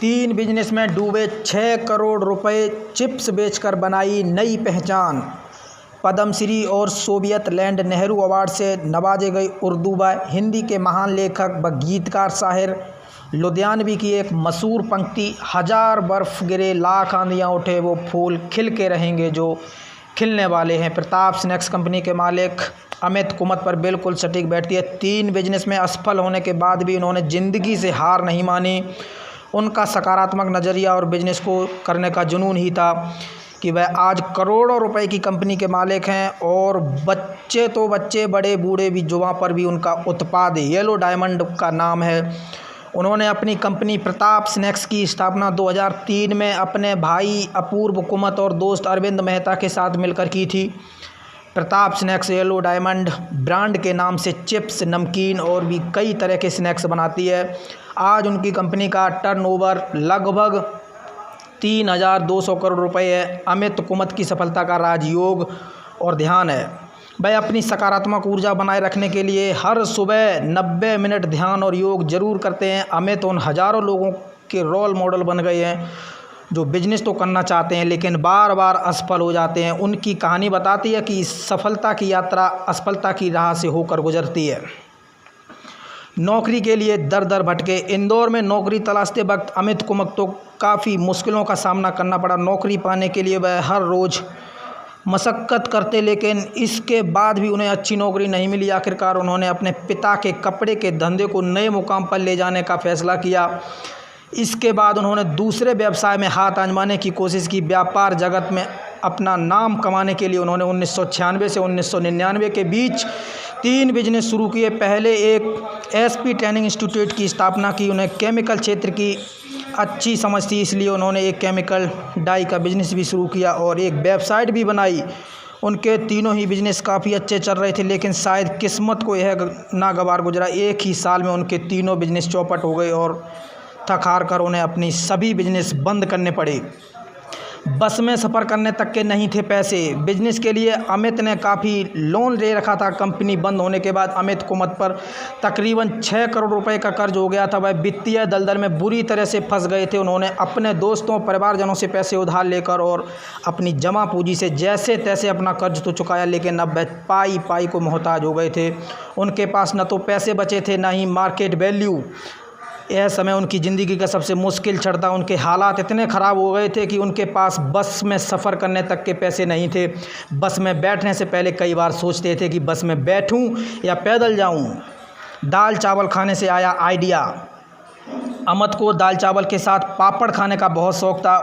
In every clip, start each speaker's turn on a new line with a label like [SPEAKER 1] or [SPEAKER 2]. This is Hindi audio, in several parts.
[SPEAKER 1] 3 बिजनेस में डूबे 6 करोड़ रुपए, चिप्स बेचकर बनाई नई पहचान। पद्मश्री और सोवियत लैंड नेहरू अवार्ड से नवाजे गए उर्दू व हिंदी के महान लेखक व गीतकार शाहिर लुधियानवी की एक मशहूर पंक्ति, हजार बर्फ गिरे लाख आंधियाँ उठे वो फूल खिल के रहेंगे जो खिलने वाले हैं, प्रताप स्नैक्स कंपनी के मालिक अमित कुमत पर बिल्कुल सटीक बैठती है। 3 बिजनेस में असफल होने के बाद भी उन्होंने ज़िंदगी से हार नहीं मानी। उनका सकारात्मक नज़रिया और बिजनेस को करने का जुनून ही था कि वह आज करोड़ों रुपए की कंपनी के मालिक हैं और बच्चे बड़े बूढ़े भी जुबां पर भी उनका उत्पाद येलो डायमंड का नाम है। उन्होंने अपनी कंपनी प्रताप स्नैक्स की स्थापना 2003 में अपने भाई अपूर्व कुमत और दोस्त अरविंद मेहता के साथ मिलकर की थी। Pratap snacks yellow diamond brand के नाम से चिप्स, नमकीन और भी कई तरह के स्नैक्स बनाती है। आज उनकी कंपनी का टर्नओवर लगभग 3,200 करोड़ रुपए है। अमित कुमत की सफलता का राज योग और ध्यान है। वह अपनी सकारात्मक ऊर्जा बनाए रखने के लिए हर सुबह 90 मिनट ध्यान और योग जरूर करते हैं। अमित उन हज़ारों लोगों के रोल मॉडल बन गए हैं जो बिजनेस तो करना चाहते हैं लेकिन बार बार असफल हो जाते हैं। उनकी कहानी बताती है कि सफलता की यात्रा असफलता की राह से होकर गुजरती है। नौकरी के लिए दर दर भटके। इंदौर में नौकरी तलाशते वक्त अमित कुमत को काफ़ी मुश्किलों का सामना करना पड़ा। नौकरी पाने के लिए वह हर रोज़ मशक्क़त करते लेकिन इसके बाद भी उन्हें अच्छी नौकरी नहीं मिली। आखिरकार उन्होंने अपने पिता के कपड़े के धंधे को नए मुकाम पर ले जाने का फैसला किया। इसके बाद उन्होंने दूसरे व्यवसाय में हाथ आजमाने की कोशिश की। व्यापार जगत में अपना नाम कमाने के लिए उन्होंने 1996 से 1999 के बीच 3 बिजनेस शुरू किए। पहले एक एसपी ट्रेनिंग इंस्टीट्यूट की स्थापना की। उन्हें केमिकल क्षेत्र की अच्छी समझ थी, इसलिए उन्होंने एक केमिकल डाई का बिजनेस भी शुरू किया और एक वेबसाइट भी बनाई। उनके तीनों ही बिजनेस काफ़ी अच्छे चल रहे थे लेकिन शायद किस्मत को यह नागवार गुजरा। एक ही साल में उनके तीनों बिजनेस चौपट हो गए और थक हार कर उन्हें अपनी सभी बिजनेस बंद करने पड़े। बस में सफ़र करने तक के नहीं थे पैसे। बिजनेस के लिए अमित ने काफ़ी लोन ले रखा था। कंपनी बंद होने के बाद अमित कुमत पर तकरीबन 6 करोड़ रुपए का कर्ज हो गया था। वह वित्तीय दलदल में बुरी तरह से फंस गए थे। उन्होंने अपने दोस्तों परिवारजनों से पैसे उधार लेकर और अपनी जमा पूंजी से जैसे तैसे अपना कर्ज तो चुकाया लेकिन अब वह पाई पाई को मोहताज हो गए थे। उनके पास न तो पैसे बचे थे न ही मार्केट वैल्यू। यह समय उनकी ज़िंदगी का सबसे मुश्किल क्षण था। उनके हालात इतने ख़राब हो गए थे कि उनके पास बस में सफ़र करने तक के पैसे नहीं थे। बस में बैठने से पहले कई बार सोचते थे कि बस में बैठूं या पैदल जाऊं। दाल चावल खाने से आया आइडिया। अमित को दाल चावल के साथ पापड़ खाने का बहुत शौक़ था।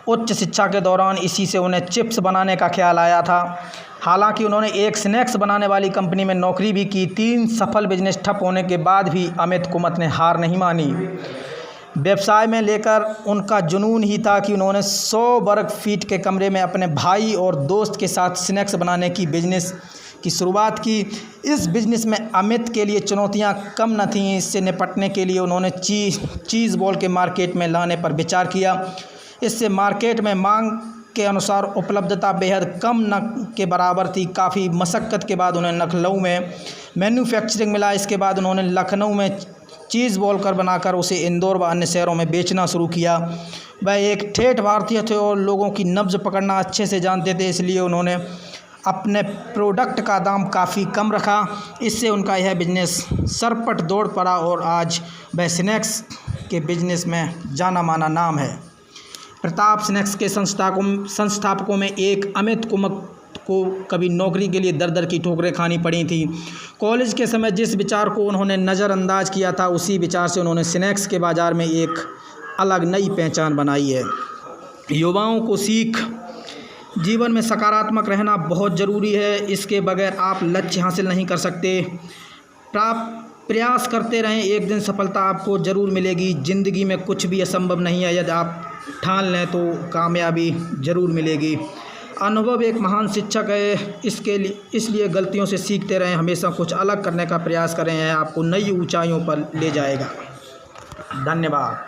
[SPEAKER 1] उच्च शिक्षा के दौरान इसी से उन्हें चिप्स बनाने का ख्याल आया था। हालांकि उन्होंने एक स्नैक्स बनाने वाली कंपनी में नौकरी भी की। 3 सफल बिजनेस ठप होने के बाद भी अमित कुमत ने हार नहीं मानी। व्यवसाय में लेकर उनका जुनून ही था कि उन्होंने 100 वर्ग फीट के कमरे में अपने भाई और दोस्त के साथ स्नैक्स बनाने की बिजनेस की शुरुआत की। इस बिजनेस में अमित के लिए चुनौतियां कम न थीं। इससे निपटने के लिए उन्होंने चीज़ बॉल के मार्केट में लाने पर विचार किया। इससे मार्केट में मांग के अनुसार उपलब्धता बेहद कम न के बराबर थी। काफ़ी मशक्क़त के बाद उन्हें लखनऊ में मैन्युफैक्चरिंग मिला। इसके बाद उन्होंने लखनऊ में चीज़ बॉल कर बनाकर उसे इंदौर व अन्य शहरों में बेचना शुरू किया। वह एक ठेठ भारतीय थे और लोगों की नब्ज़ पकड़ना अच्छे से जानते थे, इसलिए उन्होंने अपने प्रोडक्ट का दाम काफ़ी कम रखा। इससे उनका यह बिजनेस सरपट दौड़ पड़ा और आज वह स्नैक्स के बिजनेस में जाना माना नाम है। प्रताप स्नैक्स के संस्थापकों में एक अमित कुमत को कभी नौकरी के लिए दर दर की ठोकरें खानी पड़ी थी। कॉलेज के समय जिस विचार को उन्होंने नज़रअंदाज किया था उसी विचार से उन्होंने स्नैक्स के बाज़ार में एक अलग नई पहचान बनाई है। युवाओं को सीख, जीवन में सकारात्मक रहना बहुत ज़रूरी है। इसके बगैर आप लक्ष्य हासिल नहीं कर सकते। प्रयास करते रहें, एक दिन सफलता आपको ज़रूर मिलेगी। ज़िंदगी में कुछ भी असंभव नहीं है। यदि आप ठान लें तो कामयाबी ज़रूर मिलेगी। अनुभव एक महान शिक्षक है। इसलिए गलतियों से सीखते रहें, हमेशा कुछ अलग करने का प्रयास करें। आपको नई ऊंचाइयों पर ले जाएगा। धन्यवाद।